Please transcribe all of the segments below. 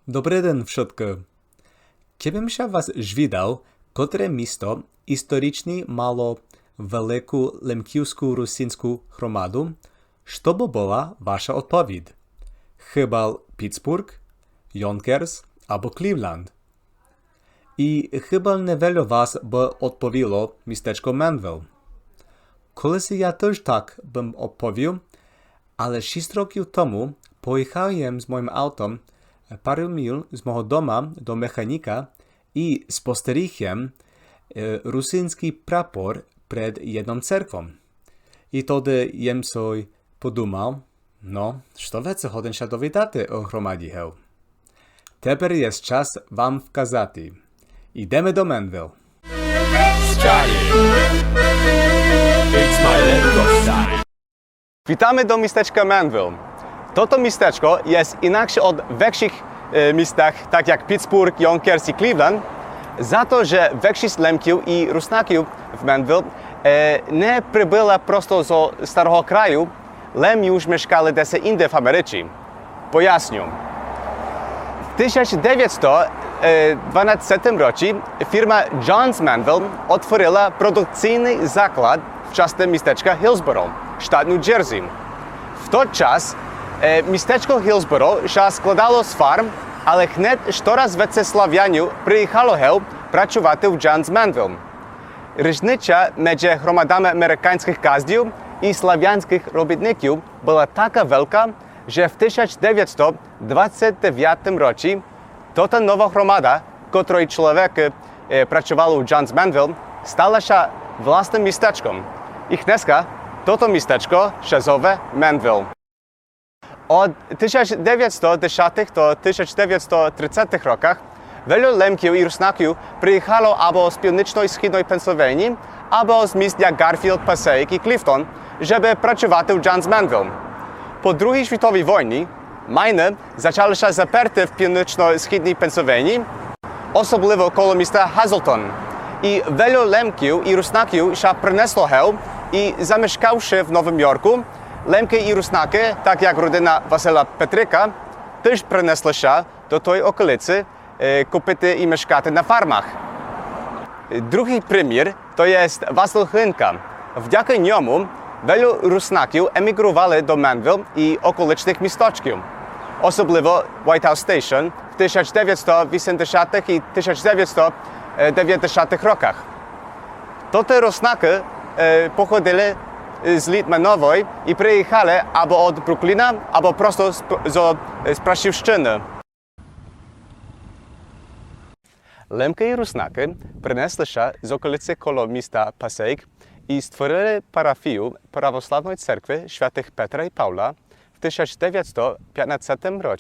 Добрий день, všetko. Кебим ша вас жвідав, котре місто історичні мало велику лемківську русинську громаду, що б була ваша відповідь? Хіба Пітсбург, Йонкерс або Клівленд? І хіба не вело вас б відповіло містечко Менвіл? Колись я теж так бим відповів, але 6 років тому поїхав я з моїм автом пару миль з мого дома до механіка і спостеріг русинський прапор перед єдним церквом. І тоді я собі подумав, що ви це годинша довідати о громаді гев. Тепер є час вам вказати. Ідемо до Менвіл. Witamy do miasteczka Manville. To miasteczko jest inaksze od większych miastach, tak jak Pittsburgh, Yonkers i Cleveland, za to, że większość Lemków i Rusnaków w Manville nie przybyła prosto z starego kraju, Lem już mieszkali dese inne w Ameryce. Pojaśnię. W 1912 roku firma Johns Manville otworzyła produkcyjny zakład w wczesnym miasteczka Hillsborough, штат Нью-Джерсі. В той час містечко Гілсборо ще складало з фарм, але хнет щораз веце слав'янів приїхало гев працювати в Джонс Менвіл. Різниця між громадами американських каздів і слав'янських робітників була така велика, що в 1929 році та нова громада, котрої чоловіки працювали у Джонс Менвіл, стала ще власним містечком. І хнеска to miasteczko się zowie Manville. Od 1910 do 1930 rokach wielu Lemków i Rusnaków przyjechało albo z północno-wschodniej Pensylwanii, albo z miast jak Garfield, Passaic i Clifton, żeby pracować w Johns Manville. Po II światowej wojnie miny zaczęły się zaparte w północno-wschodniej Pensylwanii, osobliwo koło miasta Hazleton. I wielu Lemków i Rusnaków się przynesło i zamieszkawszy w Nowym Jorku, Lemki i Rusnaki, tak jak rodzina Wasyla Petryka, też przenieśli się do tej okolicy, kupić i mieszkać na farmach. Drugi premier to jest Wasyl Hlinka. Wdzięki niemu wielu Rusnaków emigrowali do Manville i okolicznych miasteczków. Osobliwo White House Station w 1980 i 1990 rokach. To te Rusnaki pochodzili z Litmanowej i przyjechali albo od Brooklyna, albo prosto z Praszywszczyny. Lemki i Rusnaki przynieśli się z okolicy koło miasta Passaic i stworzyli parafię prawosławnej cerkwi świętych Petra i Paula w 1915 roku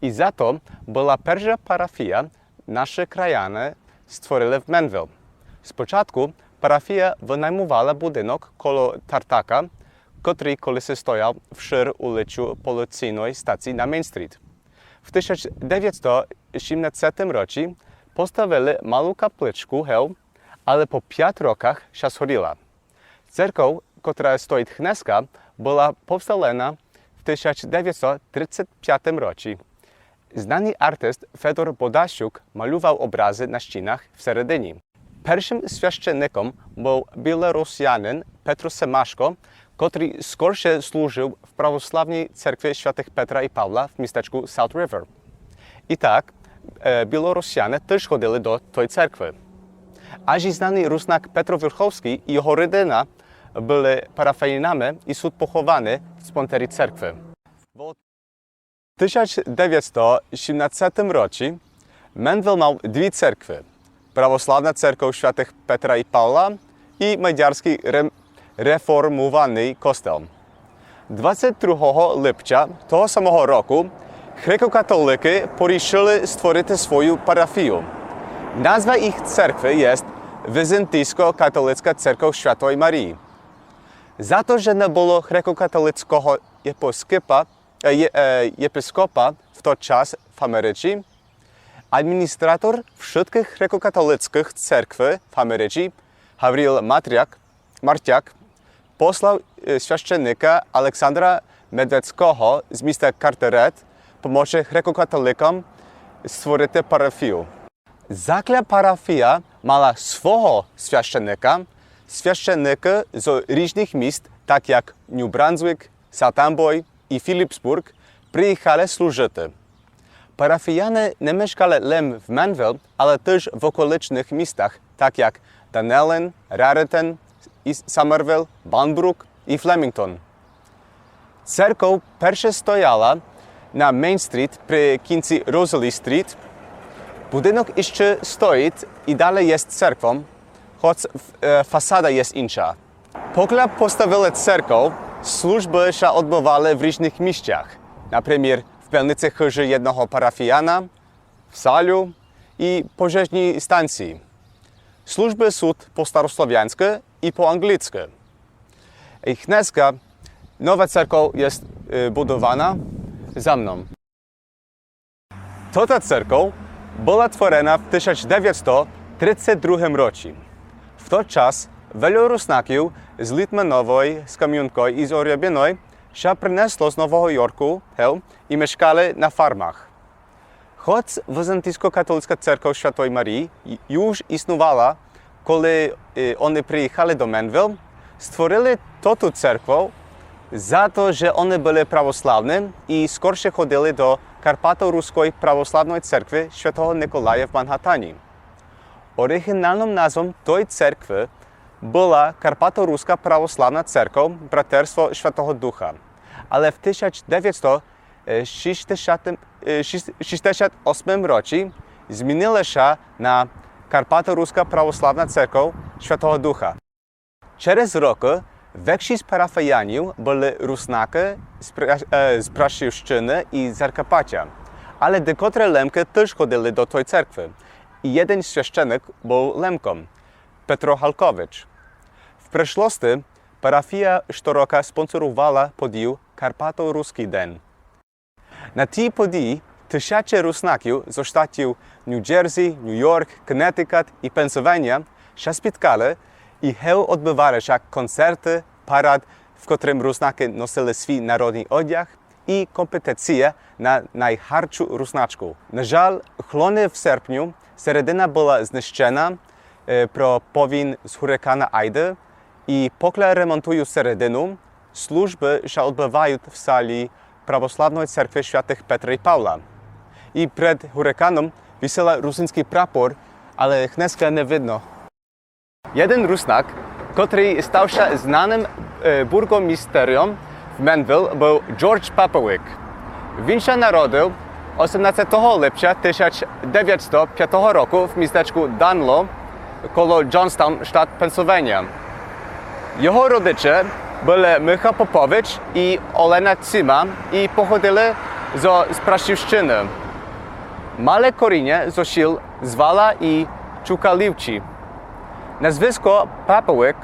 i za to była pierwsza parafia nasze krajany stworzyli w Manville. Z początku parafia wynajmowała budynek koło tartaka, który kiedyś stoяł przy ulicy policyjnej stacji na Main Street. W 1917 roku postawili małą kapliczkę, ale po 5 rokach się zchorzyła. Cerkiew, która stoi dneska, była powstana w 1935 roku. Znany artyst Fedor Bodasiuk malował obrazy na ścianach w Seredyni. Pierwszym święcennikiem był Białorusjanin Petro Semaszko, który skorsze służył w prawosławnej cerkwi świętych Petra i Pawła w miasteczku South River. I tak Białorusjanie też chodzili do tej cerkwi. Aż i znany Rusnak Petro Wilchowski i jego rodzina byli parafijnami i są pochowani w cmentarzu cerkwi. W 1917 roku Manville miał dwie cerkwie. Prawosławna cerkiew świętych Petra i Pawła i maďarski reformowany kościół. 22 lipca tego samego roku grekokatoliki poruszyli stworzyć swoją parafię. Nazwa ich cerkwi jest Wizantyjsko-katolicka cerkiew Świętej Marii. Za to, że nie było grekokatolickiego episkopa w ten czas w Ameryce, administrator wszystkich grekokatolickich cerkwi w Ameryce, Gavril Martiak, posłał święcennika Aleksandra Medweckiego z miasta Carteret pomocy grekokatolikom stворити парафію. Закля парафія мала свого священника з різних міст, так як Нью-Брансвік, Саутамбой і Філіпсбург, приїхали служити. Парафіяни не мешкали лише в Менвіл, але теж в околичних містах, так як Данелін, Раритон, Саммервіл, Банбрук і Флемінгтон. Церква перша стояла на Мейн-стріт при кінці Розалі-стріт. Будинок іще стоїть і далі є церквом, хоч фасада є інша. Поки поставили церкву, служби ще відбували в різних місцях. Наприклад, в пельниці хижі одного парафіяна, в Салю і пожежній станції. Служби суд по-старослов'янськи і по-англійськи. І дneska nowa cerkow jest budowana za mną. Ta cerkow była tworzona w 1932 roku. W ten czas wielu Rusnaków z Litmanowej, z Kamionkowej i z Oriabinej się przyniosło z Nowego Jorku i mieszkali na farmach. Choć Wizantijsko-katolicka cerkow Świętej Marii już istniała, kiedy oni przyjechali do Menville, stworzyli tę cerkwę za to, że one były prawosławne i skorsze chodzili do Karpato-Ruskiej Prawosławnej Cerkwi Świętego Nikolaja w Manhattanie. Oryginalną nazwą tej cerkwi była Karpato-Ruska Prawosławna Cerkow Braterstwo Świętego Ducha, ale w 1968 roku zmieniła się na Karpato-Ruska Prawosławna Cerkow Świętego Ducha. Через rok większość parafianów byli Rusnaki z Praszywszczyny i Zakарпаття, ale dekotre Lemki też chodzili do tej cerkwi. I jeden święcennik był Lemkom, Petro Halkowicz. W przeszłości parafia co roku sponsorowała podíł Karpato-Ruski Den. Na tej podíji tysiące Rusnaków ze sztatów New Jersey, New York, Connecticut i Pennsylvania się spotkali i odbywały się koncerty, parad, w którym Rusnaki nosili swój narodny odziech i kompetencje na najhardszu Rusnaczku. Na żal, chlony w sierpniu середина była zniszczona pro powin z hurykana Aidy i pokle remontują середину, służby się odbywają w sali Prawosławnej Cerkwi Świętych Petra i Paula. I przed hurykanem wisiał rosyjski prapor, ale dneska nie widno. Jeden Rusnak, który stał się znanym burgomisterium w Menville, był George Papawick. Він się narodził 18 lipca 1905 roku w miasteczku Dunlow koło Johnstown, sztat Pennsylvania. Jego rodzice byli Michał Popowicz i Olena Cyma i pochodzili z Praszywszczyny. Małe korzenie z sił Zwala i Czukaliwci. Nazwisko Papawick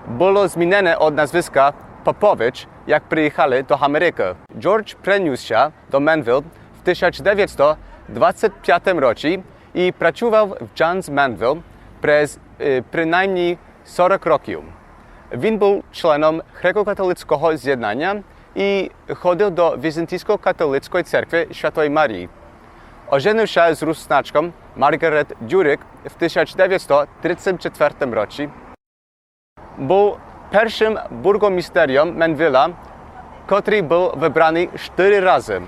było zmienione od nazwiska Popowicz, jak przyjechali do Ameryki. George przeniósł się do Menville w 1925 roku i pracował w Johns Manville przez przynajmniej 40 roków. Він był członem Grekokatolickiego Zjednania i chodził do Wizantijsko-katolickiej Cerkwi Świętej Marii. Ożenił się z Rusnaczką Margaret Dziuryk w 1934 roku. Był pierwszym burgomisterium Menville'a, który był wybrany 4 razy.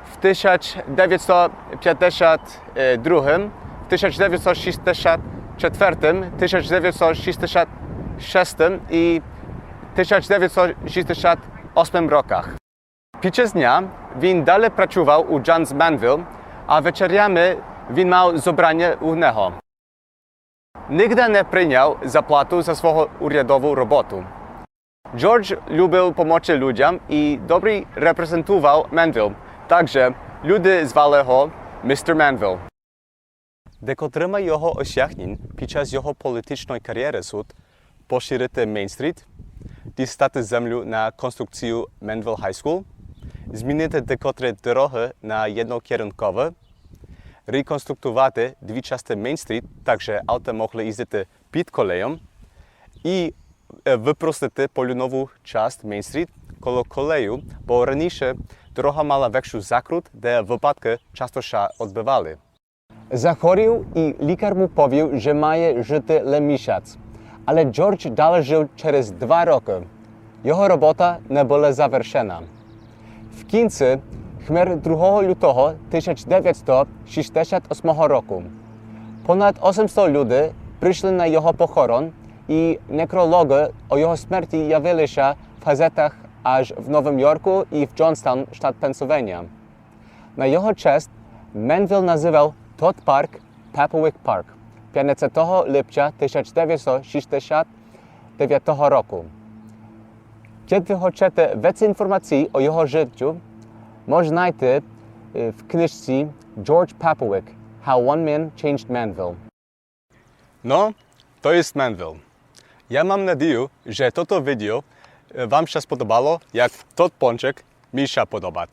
W 1952, w 1964, 1966 i 1968 rokach. Podczas dnia він dalej pracował u Johns Manville, a wieczorami він miał zebranie u niego. Nigdy nie przyjął zapłatu za swoją urzędową robotę. George lubił pomóc ludziom i dobrze reprezentował Manville, także ludzie zwali go Mr. Manville. Dekotrima jego osiągnięć podczas jego politycznej kariery są poszerzyć Main Street, dostać ziemię na konstrukcję Manville High School, zmienić dekotre drogi na jednokierunkowe, rekonstruować dwie części Main Street, tak że auta mogły jeździć pod koleją i wyprostić polonową część Main Street koło koleju, bo raніше дорога мала векшу закрут, де випадки часто ще відбивали. Захворів і лікар му повів, що має жити лише місяць. Але Джордж далі жив через 2 роки. Його робота не була завершена. В кінці вмер 2 лютого 1968 року. Понад 800 людей прийшли на його похорон, і некрологи о його смерті явилися в газетах аж в Новому Йорку і в Джонстаун, штат Пенсильванія. На його честь Менвіл називав тот парк Papplewick Park 15 липня 1969 року. Якщо хочете більше інформації о його життю, можна знайти в книжці George Papplewick How One Man Changed Manville. No, to jest Manville. Ja mam nadzieję, że to video Wam się spodobało, jak tot pączek mi się podoba.